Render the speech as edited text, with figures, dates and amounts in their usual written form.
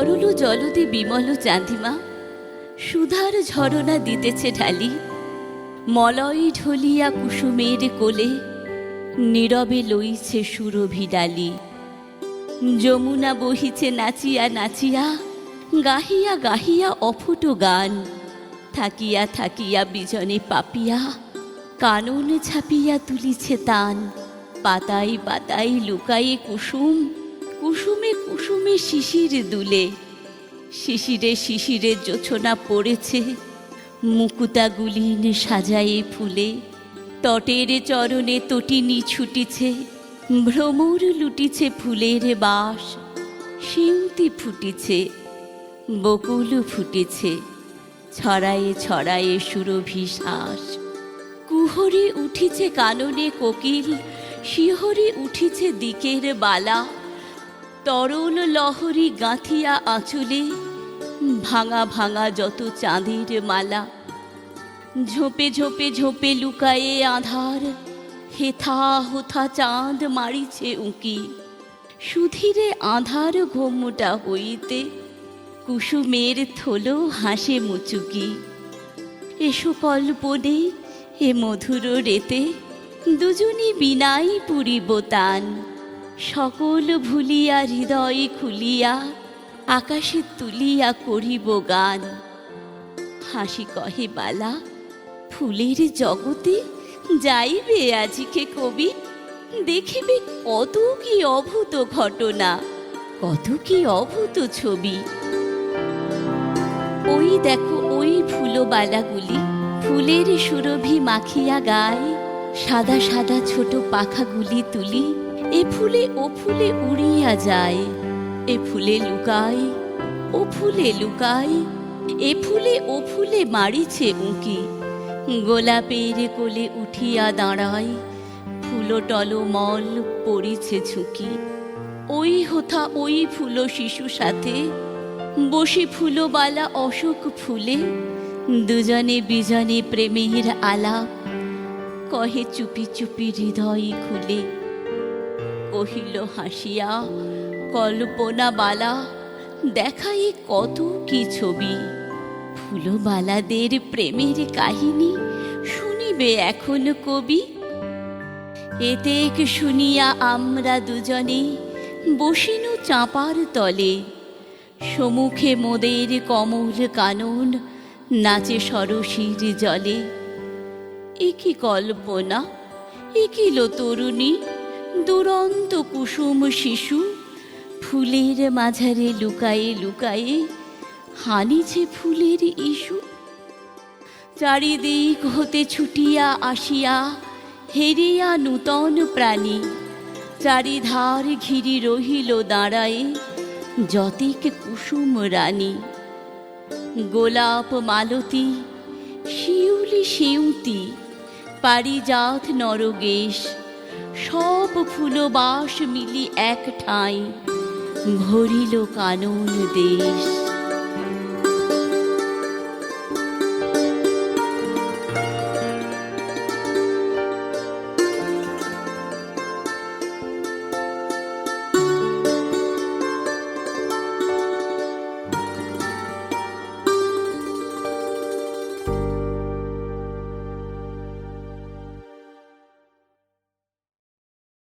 তরল জলদে বিমল চাঁদিমা সুধার ঝরনা দিতেছে ঢালি। মলয় ঢলিয়া কুসুমের কোলে নীরবে লইছে সুরভি ডালি। যমুনা বহিছে নাচিয়া নাচিয়া, গাহিয়া গাহিয়া অফুট গান। থাকিয়া থাকিয়া বিজনে পাপিয়া, কানন ছাপিয়া তুলিছে তান। পাতায় পাতায় লুকায়ে কুসুম, কুসুমে কুসুমে শিশির দুলে। শিশিরে শিশিরে জোছনা পড়েছে, মুকুতা গুলিন সাজায়ে ফুলে। তটের চরণে তটিনী ছুটিছে, ভ্রমর লুটিছে ফুলের বাস। শিউতি ফুটিছে, বকুল ফুটেছে, ছড়ায়ে ছড়ায়ে সুরভি শ্বাস। কুহরে উঠিছে কাননে কোকিল, শিহরে উঠিছে দিকের বালা। তরল লহরী গাঁথিয়া আঁচলে, ভাঙা ভাঙা যত চাঁদের মালা। ঝোপে ঝোপে ঝোপে লুকায়ে আধার, হেথা হোথা চাঁদ মারিছে উঁকি। সুধীরে আধার ঘোমটা হইতে, কুসুমের থলো হাসে মুচুকি। এসো কল্পনে এ মধুর রেতে, দুজনী বিনাই পুরিব তান। সকল ভুলিয়া হৃদয় খুলিয়া, আকাশে তুলিয়া করিব গান। হাসি কহে বালা, ফুলের জগতে যাইবে আজিকে কবি। দেখিবে কত কি অভূত ঘটনা, কত কি অভূত ছবি। ওই দেখো ওই ফুলবালাগুলি, ফুলের সুরভি মাখিয়া গায়। সাদা সাদা ছোট পাখাগুলি তুলি, এ ফুলে ও ফুলে উড়িয়া যায়। এ ফুলে লুকায়, ও ফুলে লুকায়, এ ফুলে ও ফুলে মারিছে উঁকি। গোলাপের কোলে উঠিয়া দাঁড়ায়, ফুলো টলমল পড়িছে ঝুঁকি। ওই হোথা ওই ফুলো শিশু সাথে, বসে ফুলবালা অশোক ফুলে। দুজনে বিজনে প্রেমের আলাপ, কহে চুপি চুপি হৃদয় খুলে। কহিল হাসিয়া কল্পনা বালা, দেখাই কত কি ছবি। ফুলবালাদের প্রেমের কাহিনী শুনিবে এখন কবি। এতেক শুনিয়া আমরা দুজনে বসিনু চাঁপার তলে। সমুখে মোদের কমল কানন, নাচে সরসীর জলে। একি কল্পনা, একিল তরুণী, দুরন্ত কুসুম শিশু। ফুলের মাঝারে লুকায়ে লুকায়ে, হানিছে ফুলের ইস্যু। চারিদিক হতে ছুটিয়া আসিয়া, হেরিয়া নূতন প্রাণী। চারিধার ঘিরি রহিল দাঁড়ায়ে, যতিক কুসুম রানী। গোলাপ মালতী, শিউলি সেউতি, পারিজাত নরগেশ। সব ফুলবাস মিলি এক ঠাঁই, ভরিল কানন দেশ।